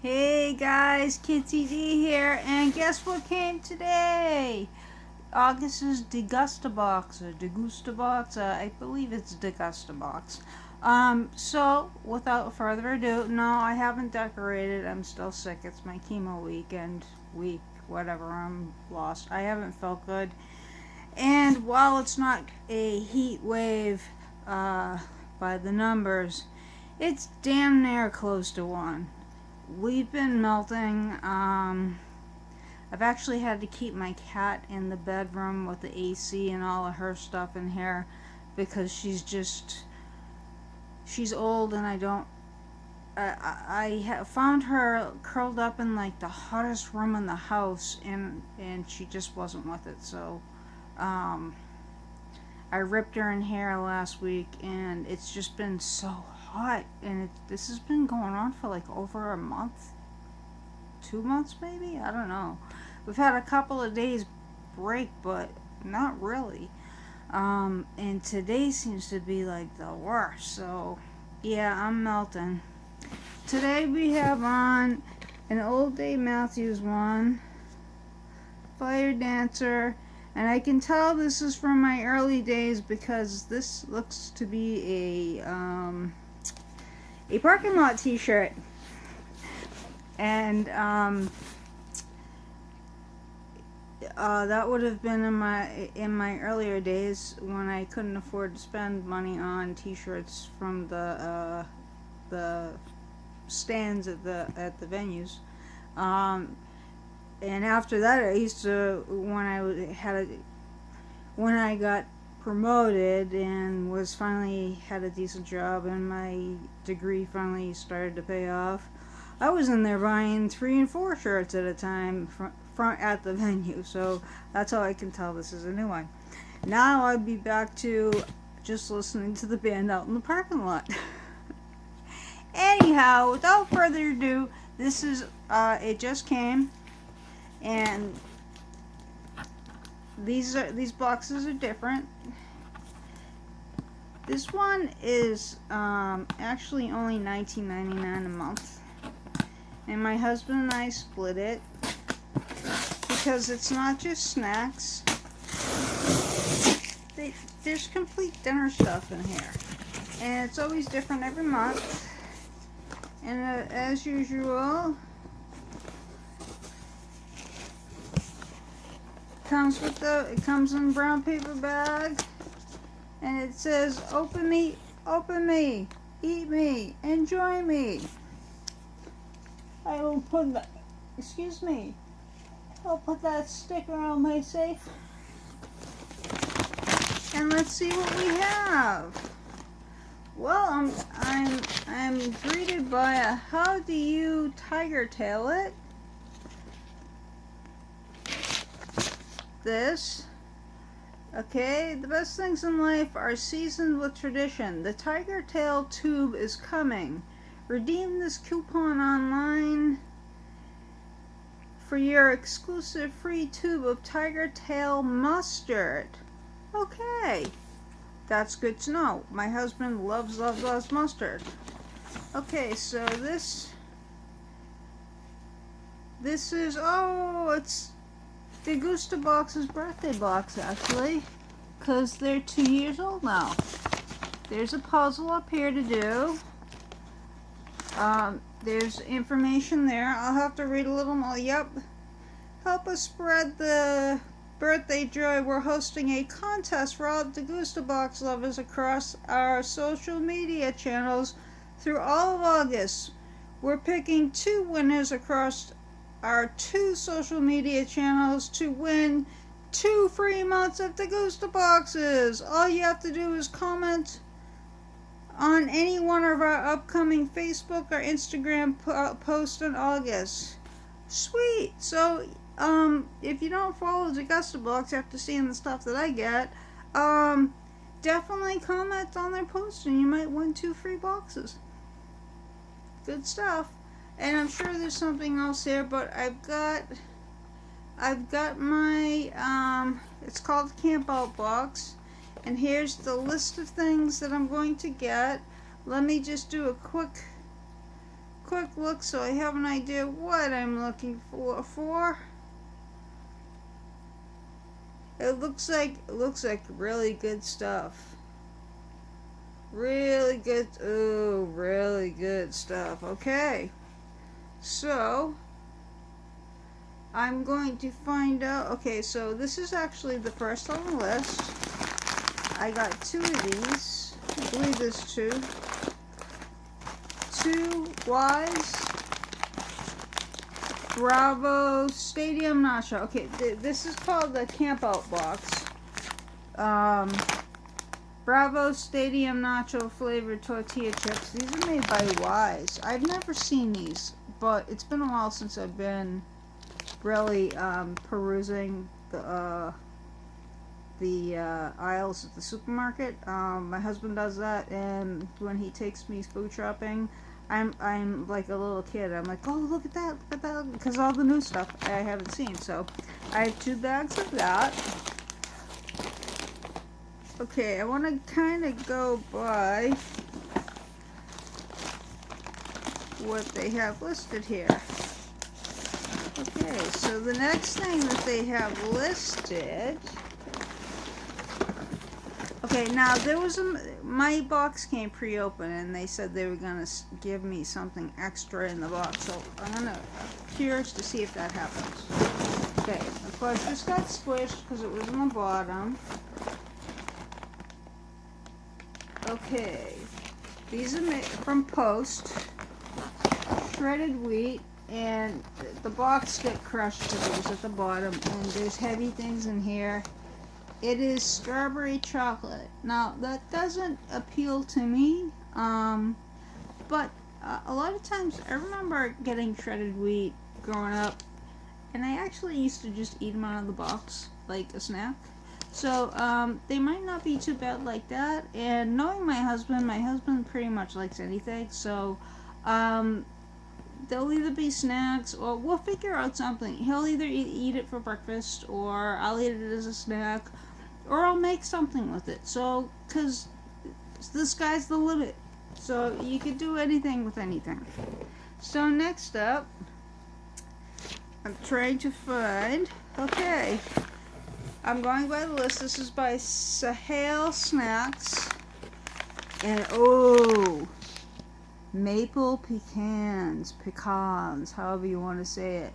Hey guys, kitzeyd here, and guess what came today? August's Degustabox, or Degustabox, I believe it's Degustabox. So, without further ado, no, I haven't decorated, I'm still sick, it's my chemo week, whatever, I'm lost. I haven't felt good, and while it's not a heat wave, by the numbers, it's damn near close to one. We've been melting. I've actually had to keep my cat in the bedroom with the AC and all of her stuff in here because she's old, and I found her curled up in like the hottest room in the house, and she just wasn't with it. So I ripped her in hair last week, and it's just been so hot, and this has been going on for like over a month, 2 months maybe, I don't know. We've had a couple of days break, but not really. And today seems to be like the worst. So yeah, I'm melting. Today we have on an Old Dave Matthews one, Fire Dancer. And I can tell this is from my early days because this looks to be a parking lot t-shirt. And that would have been in my earlier days when I couldn't afford to spend money on t-shirts from the stands at the venues. And after that, I used to, when I got promoted and had a decent job, and my degree finally started to pay off, I was in there buying 3 and 4 shirts at a time at the venue. So that's how I can tell this is a new one. Now I'd be back to just listening to the band out in the parking lot. Anyhow, without further ado, this is it just came. And these boxes are different. This one is actually only $19.99 a month, and my husband and I split it because it's not just snacks. There's complete dinner stuff in here, and it's always different every month. And as usual, it comes in a brown paper bag, and it says, open me, eat me, enjoy me. I will put that, excuse me, I'll put that sticker on my safe. And let's see what we have. Well, I'm greeted by a how do you tiger tail it? This. Okay, the best things in life are seasoned with tradition. The Tiger Tail tube is coming. Redeem this coupon online for your exclusive free tube of Tiger Tail mustard. Okay, that's good to know. My husband loves mustard. Okay, so this is, oh, it's Degustabox's birthday box, actually, because they're 2 years old now. There's a puzzle up here to do. There's information there. I'll have to read a little more. Yep. Help us spread the birthday joy. We're hosting a contest for all Degustabox lovers across our social media channels through all of August. We're picking 2 winners across our 2 social media channels to win 2 free months of Degustaboxes. All you have to do is comment on any one of our upcoming Facebook or Instagram posts in August. Sweet. So if you don't follow Degustabox after seeing the stuff that I get, definitely comment on their post and you might win 2 free boxes. Good stuff. And I'm sure there's something else here, but I've got my, it's called Camp Out Box, and here's the list of things that I'm going to get. Let me just do a quick quick look so I have an idea what I'm looking for. It looks like really good stuff. Really good. Ooh, really good stuff. Okay. So I'm going to find out. Okay, so this is actually the first on the list. I got 2 of these. I believe there's 2. 2 Wise Bravo Stadium Nacho. Okay, this is called the Camp Out Box. Bravo Stadium Nacho flavored tortilla chips. These are made by Wise. I've never seen these, but it's been a while since I've been really perusing the aisles at the supermarket. My husband does that, and when he takes me food shopping, I'm like a little kid. I'm like, oh, look at that, because all the new stuff I haven't seen. So I have 2 bags of that. Okay, I want to kind of go by what they have listed here. Okay, so the next thing that they have listed. Okay, now there was my box came pre-opened, and they said they were gonna give me something extra in the box. So I'm curious to see if that happens. Okay, of course this got squished because it was on the bottom. Okay, these are made from Post, shredded wheat, and the box got crushed because it was at the bottom, and there's heavy things in here. It is strawberry chocolate. Now that doesn't appeal to me, but a lot of times I remember getting shredded wheat growing up, and I actually used to just eat them out of the box like a snack. So they might not be too bad like that. And knowing my husband pretty much likes anything, so they'll either be snacks, or we'll figure out something. He'll either eat it for breakfast, or I'll eat it as a snack, or I'll make something with it. So, because the sky's the limit. So you could do anything with anything. So next up, I'm trying to find, okay, I'm going by the list. This is by Sahel Snacks. And, oh, maple pecans, however you want to say it.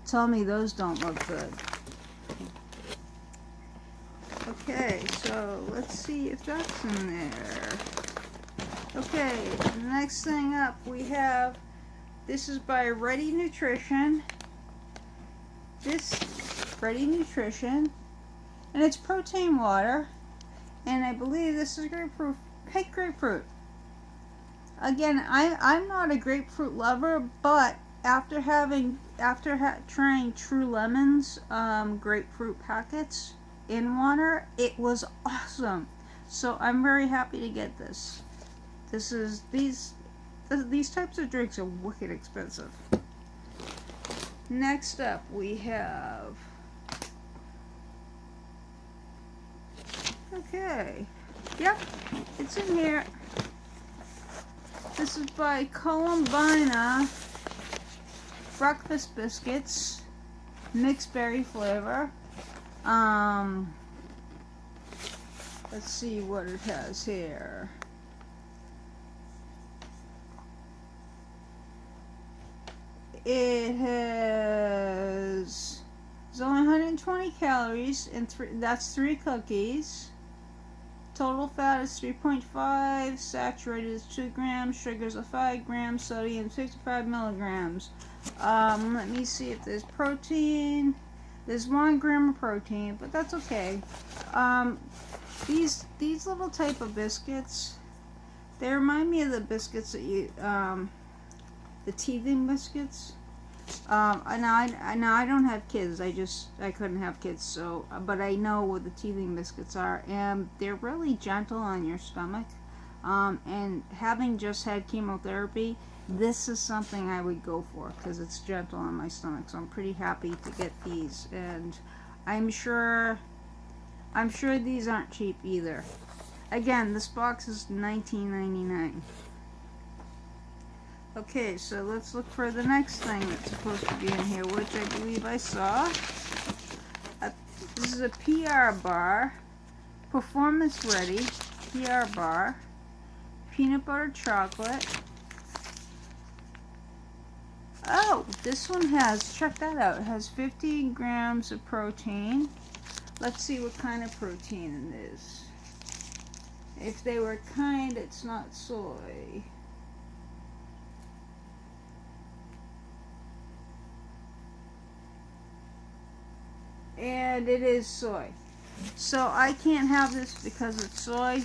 Tell me those don't look good. Okay, so let's see if that's in there. Okay, the next thing up we have, this is by Ready Nutrition. Ready Nutrition, and it's protein water, and I believe this is grapefruit, pink grapefruit. Again, I'm not a grapefruit lover, but after trying True Lemon's grapefruit packets in water, it was awesome. So I'm very happy to get this. These types of drinks are wicked expensive. Next up we have, okay, yep, it's in here. This is by Columbina breakfast biscuits, mixed berry flavor. Let's see what it has here. It has, it's only 120 calories, and that's 3 cookies. Total fat is 3.5, saturated is 2 grams, sugars are 5 grams, sodium 65 milligrams. Let me see if there's protein. There's 1 gram of protein, but that's okay. These little type of biscuits, they remind me of the biscuits that you, the teething biscuits. Now I don't have kids. I couldn't have kids, so but I know what the teething biscuits are, and they're really gentle on your stomach. And having just had chemotherapy, this is something I would go for because it's gentle on my stomach. So I'm pretty happy to get these, and I'm sure these aren't cheap either. Again, this box is $19.99. Okay, so let's look for the next thing that's supposed to be in here, which I believe I saw. This is a PR bar, performance ready PR bar, peanut butter chocolate. Oh, this one has, check that out, it has 50 grams of protein. Let's see what kind of protein it is. If they were kind, it's not soy. And it is soy. So I can't have this because it's soy.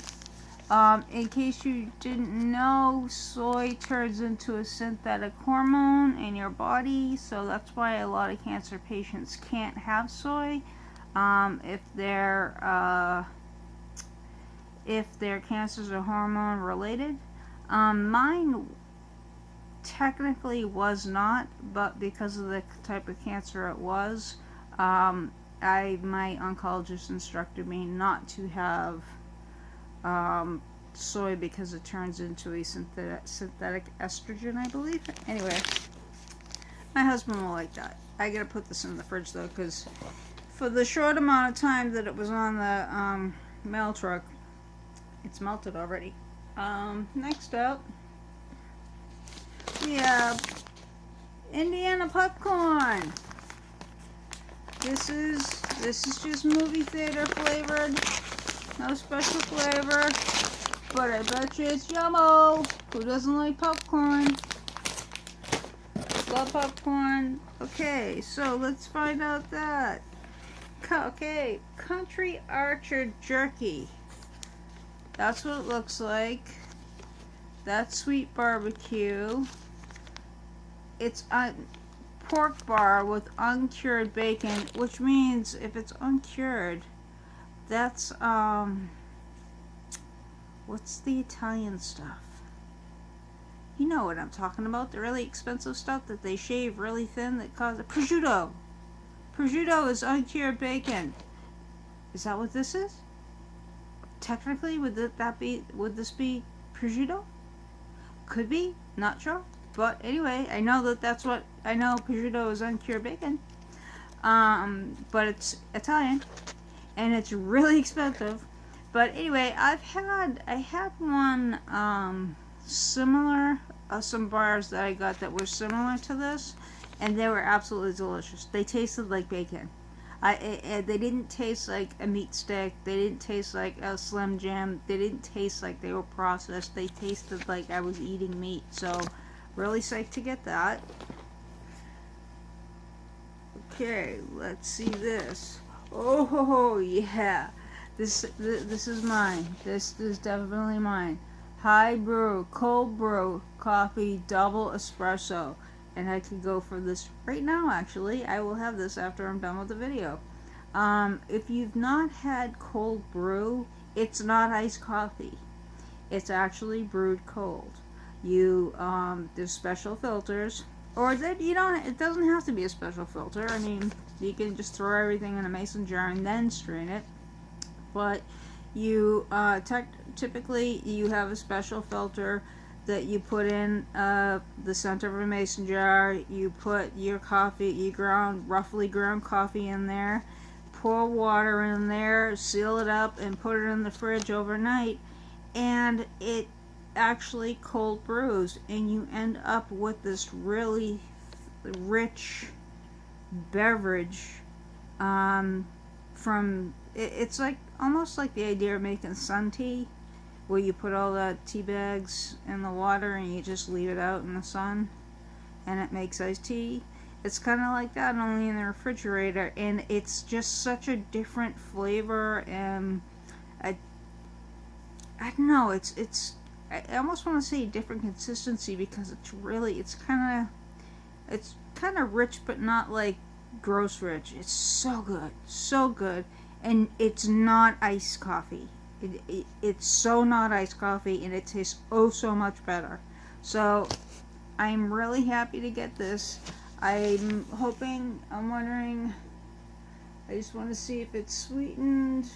In case you didn't know, soy turns into a synthetic hormone in your body, so that's why a lot of cancer patients can't have soy if their cancers are hormone related. Mine technically was not, but because of the type of cancer it was, my oncologist instructed me not to have soy because it turns into a synthetic estrogen, I believe. Anyway, my husband will like that. I gotta put this in the fridge though, because for the short amount of time that it was on the mail truck, it's melted already. Next up, we have Indiana popcorn. This is just movie theater flavored. No special flavor, but I bet you it's yummo. Who doesn't like popcorn? Love popcorn. Okay, so let's find out that. Okay, Country Archer Jerky. That's what it looks like. That's sweet barbecue. It's a pork bar with uncured bacon, which means if it's uncured, that's what's the Italian stuff? You know what I'm talking about, the really expensive stuff that they shave really thin that causes prosciutto. Prosciutto is uncured bacon. Is that what this is? Technically, would this be prosciutto? Could be, not sure. But anyway, I know that's what I know. Prosciutto is uncured bacon. But it's Italian, and it's really expensive. But anyway, I had one similar, some bars that I got that were similar to this, and they were absolutely delicious. They tasted like bacon. They didn't taste like a meat stick. They didn't taste like a Slim Jim. They didn't taste like they were processed. They tasted like I was eating meat. So, really psyched to get that. Okay, let's see this. Oh yeah, this is mine. This is definitely mine. High brew, cold brew, coffee, double espresso. And I could go for this right now, actually. I will have this after I'm done with the video. If you've not had cold brew, it's not iced coffee. It's actually brewed cold. There's special filters. Or that it doesn't have to be a special filter. I mean, you can just throw everything in a mason jar and then strain it. But typically you have a special filter that you put in the center of a mason jar. You put your coffee, roughly ground coffee in there, pour water in there, seal it up, and put it in the fridge overnight, and it actually cold brews, and you end up with this really rich beverage. It's like almost like the idea of making sun tea, where you put all the tea bags in the water and you just leave it out in the sun and it makes iced tea. It's kind of like that, only in the refrigerator, and it's just such a different flavor, and I don't know, I almost want to say different consistency, because it's kind of rich, but not like gross rich. It's so good, and it's not iced coffee. It's so not iced coffee, and it tastes oh so much better. So I'm really happy to get this. I'm wondering, I just want to see if it's sweetened.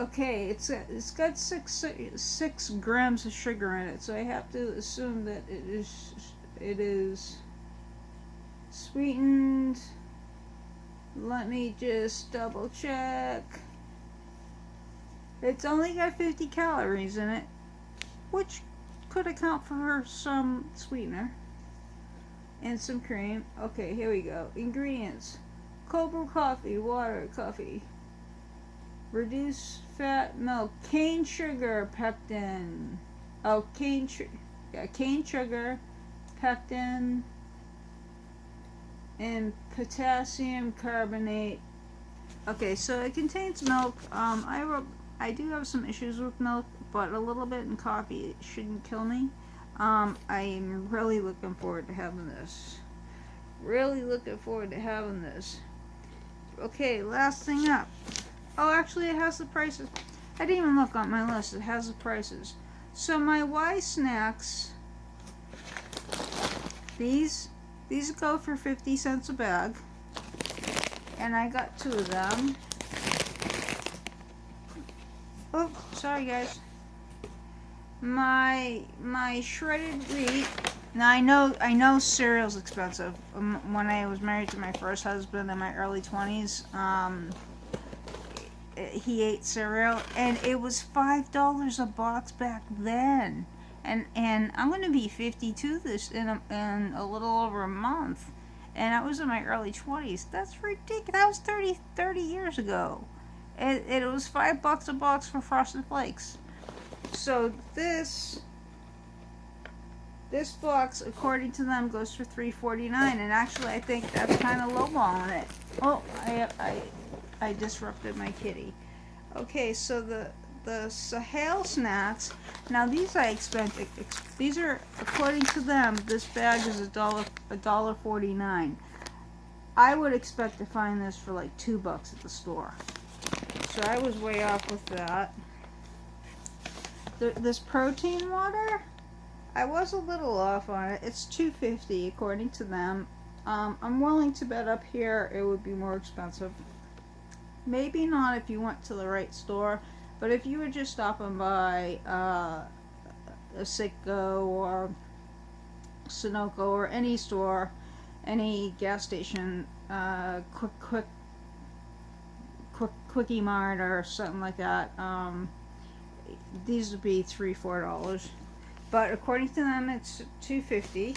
Okay, it's got six grams of sugar in it, so I have to assume that it is sweetened. Let me just double check. It's only got 50 calories in it, which could account for some sweetener and some cream. Okay, here we go. Ingredients: cold brew coffee, water, coffee, reduced fat milk, cane sugar, pectin. Oh, cane sugar, pectin, and potassium carbonate. Okay, so it contains milk. I do have some issues with milk, but a little bit in coffee shouldn't kill me. I'm really looking forward to having this. Really looking forward to having this. Okay, last thing up. Oh, actually, it has the prices. I didn't even look on my list. It has the prices. So my Y snacks, these go for 50 cents a bag, and I got 2 of them. Oh, sorry guys. My shredded wheat. Now I know cereal's expensive. When I was married to my first husband in my early 20s, he ate cereal, and it was $5 a box back then. And I'm gonna be 52 this in a little over a month, and I was in my early 20s. That's ridiculous. That was 30 years ago. It was $5 a box for Frosted Flakes. So this box, according to them, goes for $3.49, and actually I think that's kind of lowballing it. Oh, I disrupted my kitty. Okay, so the Sahel snacks. Now these I expect. These are, according to them, this bag is $1.49. I would expect to find this for like $2 at the store. So I was way off with that. This protein water, I was a little off on it. It's $2.50 according to them. I'm willing to bet up here it would be more expensive. Maybe not if you went to the right store, but if you were just stopping by a Citgo or Sunoco or any store, any gas station, Quickie Mart or something like that, these would be $3-4. But according to them, it's $2.50.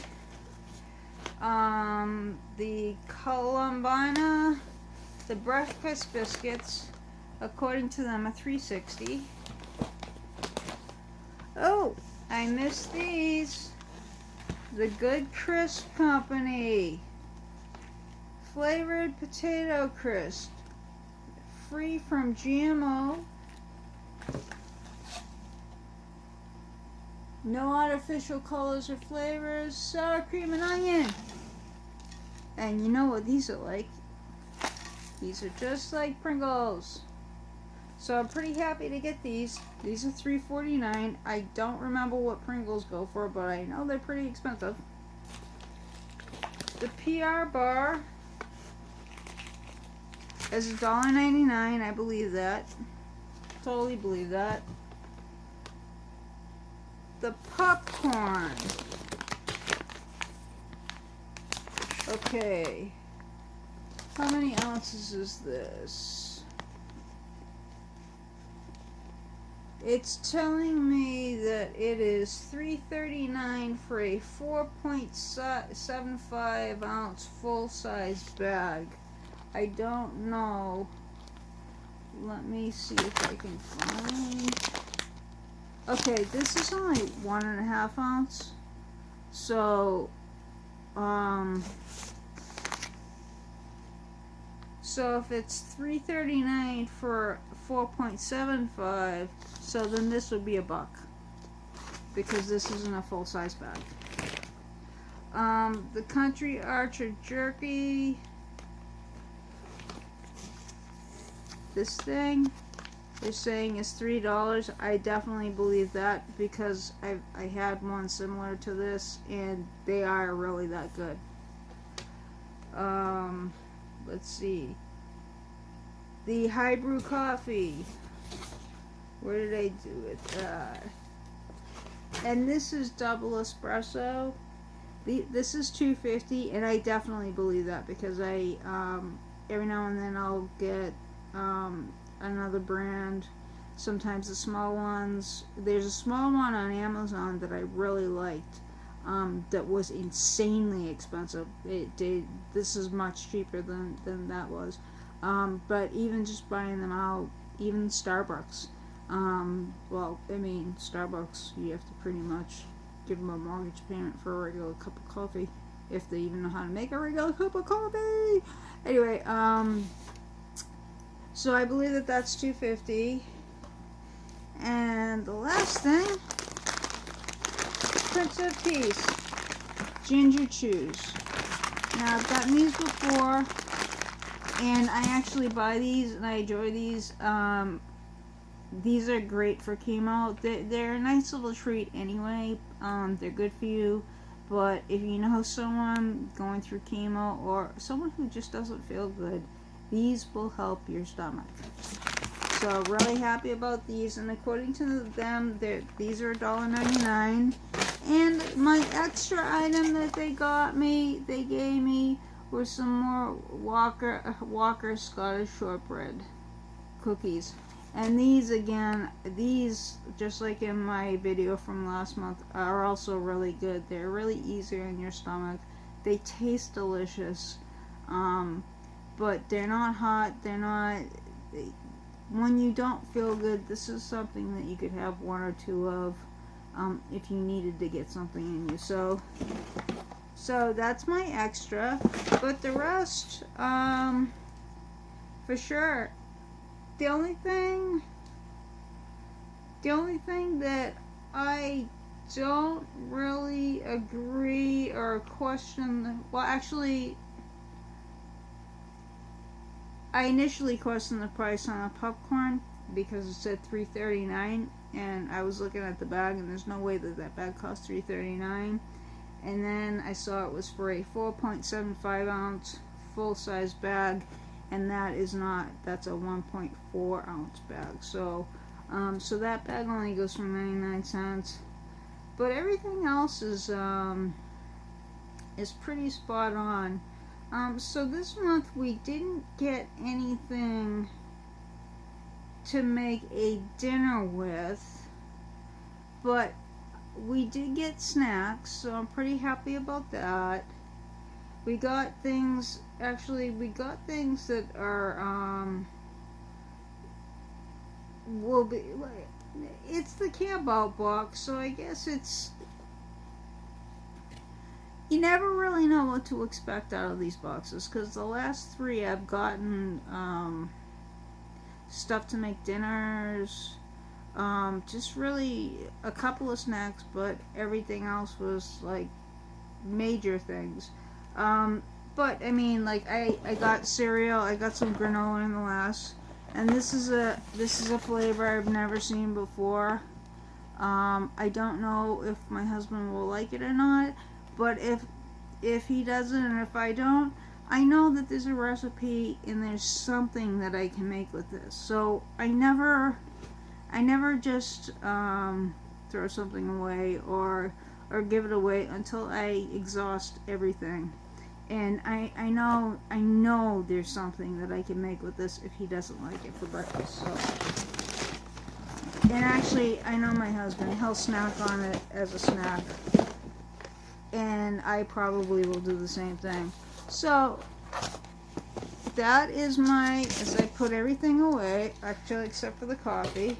The Columbina, the breakfast biscuits, according to them, are $3.60. Oh, I missed these. The Good Crisp Company, flavored potato crisp, free from GMO, no artificial colors or flavors, sour cream and onion. And you know what these are like? These are just like Pringles. So I'm pretty happy to get these. These are $3.49. I don't remember what Pringles go for, but I know they're pretty expensive. The PR bar is $1.99. I believe that. Totally believe that. The popcorn. Okay. How many ounces is this? It's telling me that it is $3.39 for a 4.75 ounce full size bag. I don't know. Let me see if I can find. Okay, this is only 1.5 ounce. So, so if it's $3.39 for 4.75, so then this would be $1, because this isn't a full size bag. The Country Archer jerky. This thing they're saying is $3. I definitely believe that, because I had one similar to this and they are really that good. Let's see. The high brew coffee. What did I do with that? And this is double espresso. This is $2.50, and I definitely believe that because I every now and then I'll get another brand. Sometimes the small ones. There's a small one on Amazon that I really liked. That was insanely expensive. This is much cheaper than that was. But even just buying them out, even Starbucks. Well, I mean, Starbucks, you have to pretty much give them a mortgage payment for a regular cup of coffee, if they even know how to make a regular cup of coffee. Anyway, so I believe that that's $2.50. And the last thing, Prince of Peace ginger chews. Now I've gotten these before, and I actually buy these and I enjoy these. These are great for chemo. They're a nice little treat anyway. They're good for you, but if you know someone going through chemo or someone who just doesn't feel good, these will help your stomach. So really happy about these, and according to them, these are $1.99. And my extra item that they gave me was some more Walker Scottish shortbread cookies. And these, again, just like in my video from last month, are also really good. They're really easy on your stomach. They taste delicious, but they're not hot. They're not. When you don't feel good, this is something that you could have one or two of if you needed to get something in you. So that's my extra. But the rest, for sure. The only thing that I don't really agree or question, well, actually, I initially questioned the price on the popcorn because it said $3.39, and I was looking at the bag, and there's no way that bag cost $3.39. And then I saw it was for a 4.75 ounce full size bag, and that's a 1.4 ounce bag. So that bag only goes for 99 cents. But everything else is pretty spot on. So this month we didn't get anything to make a dinner with, but we did get snacks, so I'm pretty happy about that. We got things that are will be, it's the camp out box, so I guess you never really know what to expect out of these boxes, because the last three I've gotten stuff to make dinners, just really a couple of snacks, but everything else was like major things. But I mean, like I got cereal, I got some granola in the last, and this is a flavor I've never seen before. I don't know if my husband will like it or not, but if he doesn't, and if I don't, I know that there's a recipe and there's something that I can make with this. So I never just throw something away or give it away until I exhaust everything. And I know there's something that I can make with this if he doesn't like it for breakfast. So, and actually, I know my husband, he'll snack on it as a snack, and I probably will do the same thing. So that is as I put everything away, actually except for the coffee.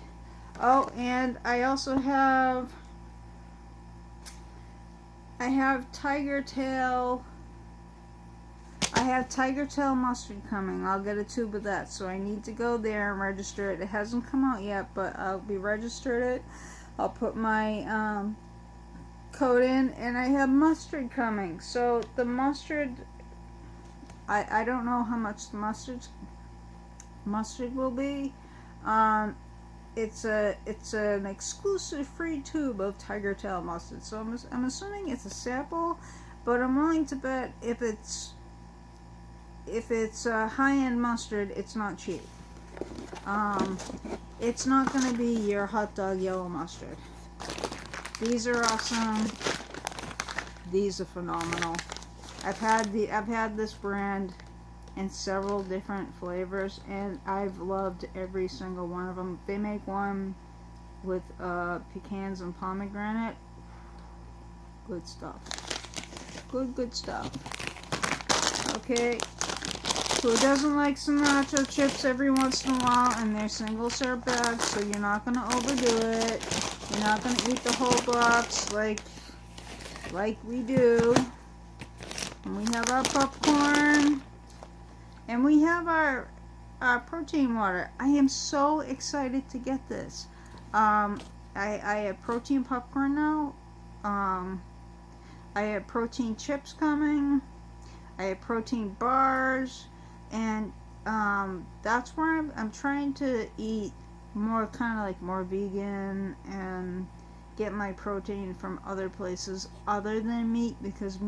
Oh, and I also have tiger tail mustard coming. I'll get a tube of that, so I need to go there and register it. It hasn't come out yet, but I'll be registered it. I'll put my code in, and I have mustard coming. So the mustard, I don't know how much the mustard will be. It's an exclusive free tube of tiger tail mustard. So I'm assuming it's a sample, but I'm willing to bet if it's high-end mustard, it's not cheap. It's not going to be your hot dog yellow mustard. These are awesome. These are phenomenal. I've had this brand in several different flavors, and I've loved every single one of them. They make one with pecans and pomegranate. Good stuff. Good stuff. Okay. Who doesn't like some nacho chips every once in a while? And they're single serve bags, so you're not going to overdo it. You're not going to eat the whole box like we do. And we have our popcorn. And we have our protein water. I am so excited to get this. I have protein popcorn now. I have protein chips coming. I have protein bars. And that's where I'm trying to eat more, kind of like more vegan, and get my protein from other places other than meat, because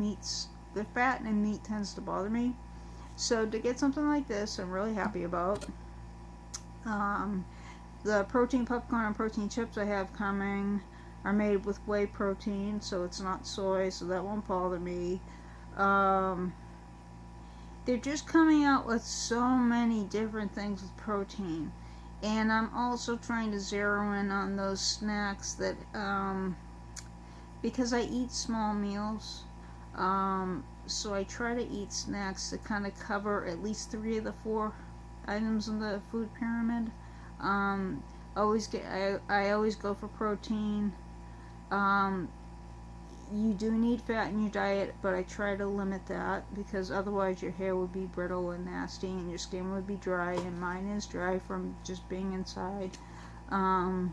the fat in meat tends to bother me. So to get something like this, I'm really happy about. The protein popcorn and protein chips I have coming are made with whey protein, so it's not soy, so that won't bother me. They're just coming out with so many different things with protein. And I'm also trying to zero in on those snacks that, because I eat small meals, so I try to eat snacks that kind of cover at least 3 of the 4 items in the food pyramid. I always go for protein. You do need fat in your diet, but I try to limit that, because otherwise your hair would be brittle and nasty and your skin would be dry, and mine is dry from just being inside. You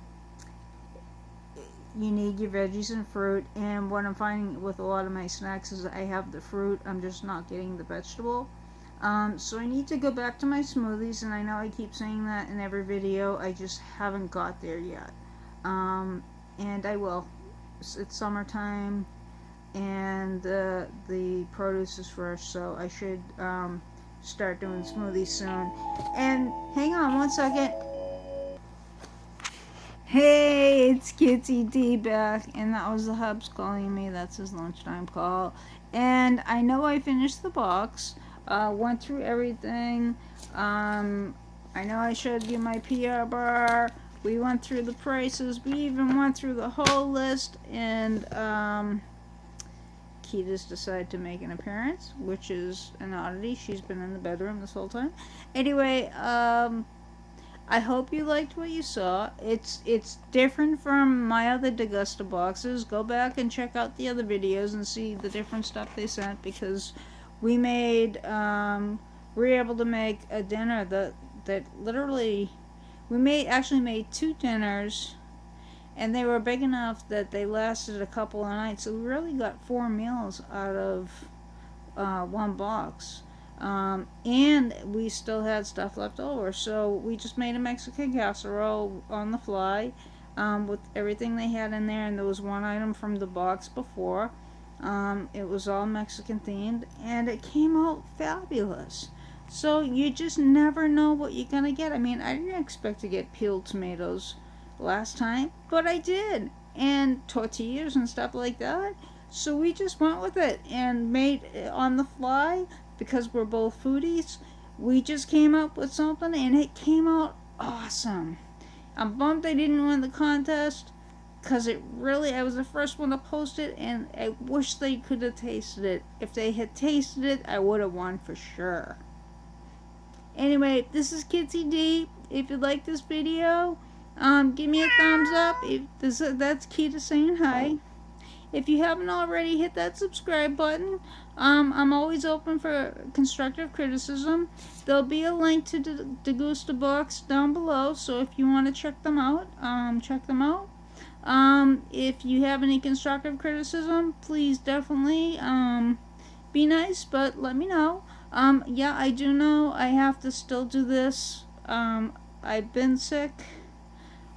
need your veggies and fruit, and what I'm finding with a lot of my snacks is I have the fruit, I'm just not getting the vegetable. So I need to go back to my smoothies, and I know I keep saying that in every video, I just haven't got there yet. And I will. It's summertime, and the produce is fresh, so I should start doing smoothies soon. And hang on one second. Hey, it's kitzeyd back, and that was the hubs calling me. That's his lunchtime call. And I know I finished the box, went through everything. I know I showed you my PR bar. We went through the prices. We even went through the whole list, and Kita's decided to make an appearance, which is an oddity. She's been in the bedroom this whole time. Anyway, I hope you liked what you saw. It's different from my other Degustaboxes. Go back and check out the other videos and see the different stuff they sent, because we were able to make a dinner that literally, we actually made 2 dinners, and they were big enough that they lasted a couple of nights. So we really got 4 meals out of 1 box. And we still had stuff left over, so we just made a Mexican casserole on the fly, with everything they had in there, and there was 1 item from the box before. It was all Mexican themed, and it came out fabulous. So you just never know what you're gonna get. I mean, I didn't expect to get peeled tomatoes last time, but I did, and tortillas and stuff like that. So we just went with it and made it on the fly, because we're both foodies. We just came up with something, and it came out awesome. I'm bummed I didn't win the contest, because I was the first one to post it, and I wish they could have tasted it. If they had tasted it, I would have won for sure. Anyway, this is kitzeyd. If you like this video, give me a thumbs up. That's Kita saying hi. If you haven't already, hit that subscribe button. I'm always open for constructive criticism. There'll be a link to the Degustabox down below, so if you want to check them out, check them out. If you have any constructive criticism, please definitely be nice, but let me know. Yeah, I do know I have to still do this. I've been sick,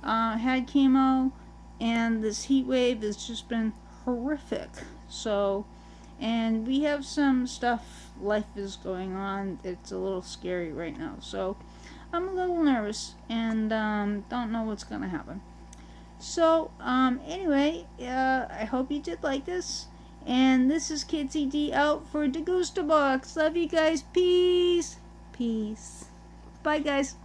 had chemo, and this heat wave has just been horrific. So, and we have some stuff, life is going on, it's a little scary right now. So, I'm a little nervous and don't know what's gonna happen. So anyway, I hope you did like this. And this is kitzeyd out for Degustabox. Love you guys. Peace. Peace. Bye, guys.